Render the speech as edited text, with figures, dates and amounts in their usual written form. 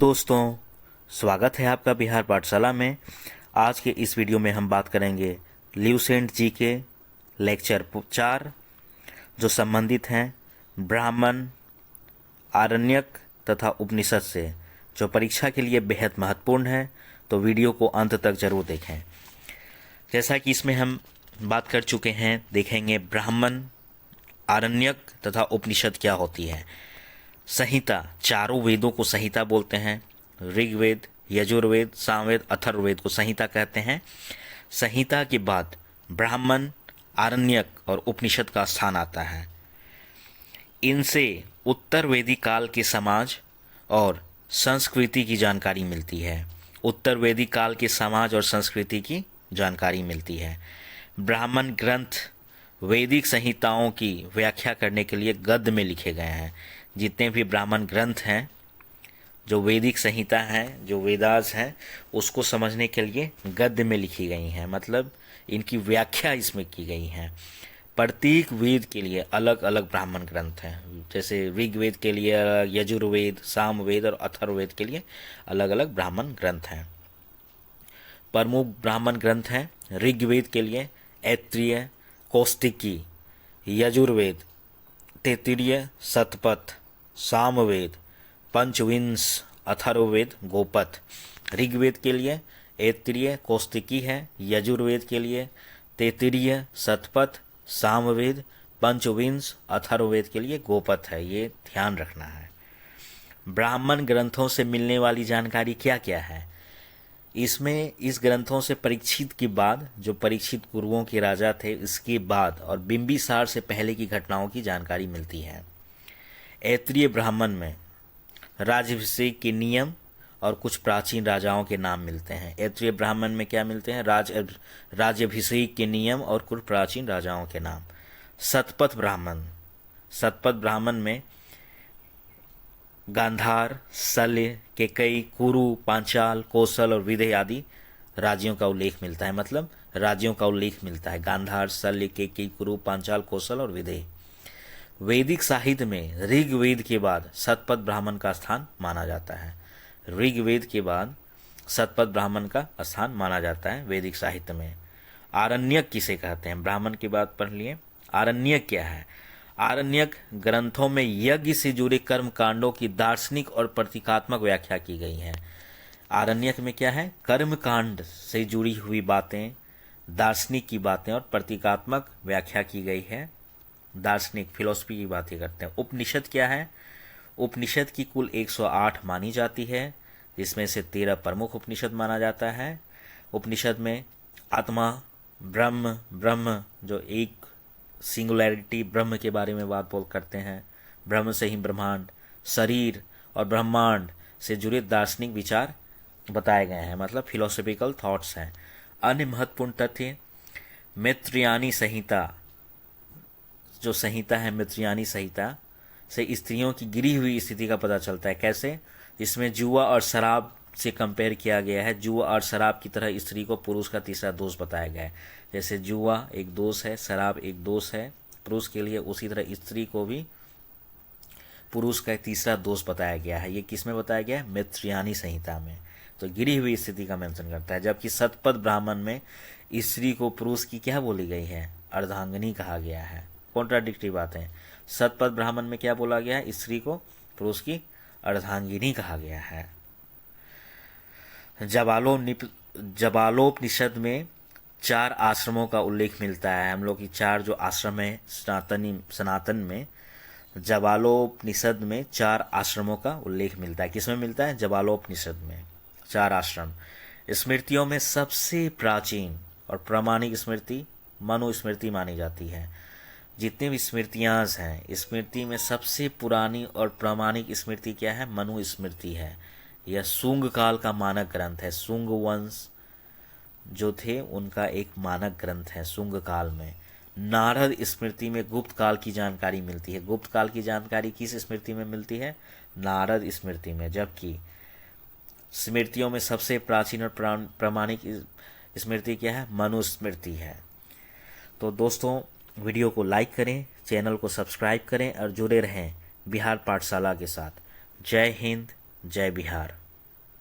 दोस्तों, स्वागत है आपका बिहार पाठशाला में। आज के इस वीडियो में हम बात करेंगे ल्यूसेंट जी के लेक्चर 4 जो संबंधित हैं ब्राह्मण, आरण्यक तथा उपनिषद से, जो परीक्षा के लिए बेहद महत्वपूर्ण है। तो वीडियो को अंत तक जरूर देखें। जैसा कि इसमें हम बात कर चुके हैं, देखेंगे ब्राह्मण, आरण्यक तथा उपनिषद क्या होती है। संहिता, चारों वेदों को संहिता बोलते हैं। ऋग्वेद, यजुर्वेद, सामवेद, अथर्ववेद को संहिता कहते हैं। संहिता के बाद ब्राह्मण, आरण्यक और उपनिषद का स्थान आता है। इनसे उत्तर वेदी काल के समाज और संस्कृति की जानकारी मिलती है। उत्तर वेदी काल के समाज और संस्कृति की जानकारी मिलती है। ब्राह्मण ग्रंथ वैदिक संहिताओं की व्याख्या करने के लिए गद्य में लिखे गए हैं। जितने भी ब्राह्मण ग्रंथ हैं, जो वैदिक संहिता हैं, जो वेदास हैं, उसको समझने के लिए गद्य में लिखी गई हैं, मतलब इनकी व्याख्या इसमें की गई है। प्रत्येक वेद के लिए अलग अलग ब्राह्मण ग्रंथ हैं। जैसे ऋग्वेद के लिए यजुर्वेद, सामवेद और अथर्ववेद के लिए अलग अलग ब्राह्मण ग्रंथ हैं। प्रमुख ब्राह्मण ग्रंथ हैं ऋग्वेद के लिए ऐत्रेय, कौस्तिकी, यजुर्वेद तैत्तिरीय, शतपथ, सामवेद पंचविंश, अथर्ववेद गोपथ। ऋग्वेद के लिए ऐत्रेय, कौस्तिकी है। यजुर्वेद के लिए तैत्तिरीय, शतपथ, सामवेद, पंचविंश, अथर्ववेद के लिए गोपथ है। ये ध्यान रखना है। ब्राह्मण ग्रंथों से मिलने वाली जानकारी क्या क्या है इसमें? इस ग्रंथों से परीक्षित के बाद, जो परीक्षित कुरुओं के राजा थे, इसके बाद और बिंबिसार से पहले की घटनाओं की जानकारी मिलती है। ऐत्रेय ब्राह्मण में राज्याभिषेक के नियम और कुछ प्राचीन राजाओं के नाम मिलते हैं। ऐत्रेय ब्राह्मण में क्या मिलते हैं? राज्याभिषेक के नियम और कुछ प्राचीन राजाओं के नाम। शतपथ ब्राह्मण, शतपथ ब्राह्मण में गांधार, शल्य, केकई, कुरु, पांचाल, कौशल और विदेह आदि राज्यों का उल्लेख मिलता है। मतलब राज्यों का उल्लेख मिलता है। गांधार, शल्य, केकई, कुरु, पांचाल, कौशल और विदेह। वैदिक साहित्य में ऋग्वेद के बाद शतपथ ब्राह्मण का स्थान माना जाता है। ऋग्वेद के बाद शतपथ ब्राह्मण का स्थान माना जाता है वैदिक साहित्य में। आरण्यक किसे कहते हैं? ब्राह्मण के बाद पढ़ लिए। आरण्यक क्या है? आरण्यक ग्रंथों में यज्ञ से जुड़े कर्म कांडों की दार्शनिक और प्रतीकात्मक व्याख्या की गई है। आरण्यक में क्या है? कर्म कांड से जुड़ी हुई बातें, दार्शनिक की बातें और प्रतीकात्मक व्याख्या की गई है। दार्शनिक फिलॉसफी की बातें करते हैं। उपनिषद क्या है? उपनिषद की कुल 108 मानी जाती है, जिसमें से 13 प्रमुख उपनिषद माना जाता है। उपनिषद में आत्मा, ब्रह्म जो एक सिंगुलैरिटी ब्रह्म के बारे में बात बोल करते हैं। ब्रह्म से ही ब्रह्मांड, शरीर और ब्रह्मांड से जुड़े दार्शनिक विचार बताए गए हैं, मतलब फिलोसॉफिकल थॉट्स हैं। अन्य महत्वपूर्ण तथ्य, मैत्रेयानी संहिता, जो संहिता है मैत्रेयानी संहिता से स्त्रियों की गिरी हुई स्थिति का पता चलता है। कैसे? इसमें जुआ और शराब से कंपेयर किया गया है। जुआ और शराब की तरह स्त्री को पुरुष का तीसरा दोष बताया गया है। जैसे जुआ एक दोष है, शराब एक दोष है पुरुष के लिए, उसी तरह स्त्री को भी पुरुष का तीसरा दोष बताया गया है। ये किस में बताया गया है? मैत्रेयानी संहिता में। तो गिरी हुई स्थिति का मेंशन करता है। जबकि शतपथ ब्राह्मण में स्त्री को पुरुष की क्या बोली गई है? अर्धांगिनी कहा गया है। कॉन्ट्राडिक्टरी बातें। शतपथ ब्राह्मण में क्या बोला गया है? स्त्री को पुरुष की अर्धांगिनी कहा गया है। जबालोपनिषद में 4 आश्रमों का उल्लेख मिलता है। हम लोग की 4 जो आश्रम है सनातन में, जबालोपनिषद में 4 आश्रमों का उल्लेख मिलता है। किसमें मिलता है? जबालोपनिषद में 4 आश्रम। स्मृतियों में सबसे प्राचीन और प्रामाणिक स्मृति मनुस्मृति मानी जाती है। जितने भी स्मृतियाँ हैं, स्मृति में सबसे पुरानी और प्रामाणिक स्मृति क्या है? मनुस्मृति है। यह शुंग काल का मानक ग्रंथ है। शुंग वंश जो थे उनका एक मानक ग्रंथ है शुंग काल में। नारद स्मृति में गुप्त काल की जानकारी मिलती है। गुप्त काल की जानकारी किस स्मृति में मिलती है? नारद स्मृति में। जबकि स्मृतियों में सबसे प्राचीन और प्रामाणिक स्मृति क्या है? मनुस्मृति है। तो दोस्तों, वीडियो को लाइक करें, चैनल को सब्सक्राइब करें और जुड़े रहें बिहार पाठशाला के साथ। जय हिंद, जय बिहार।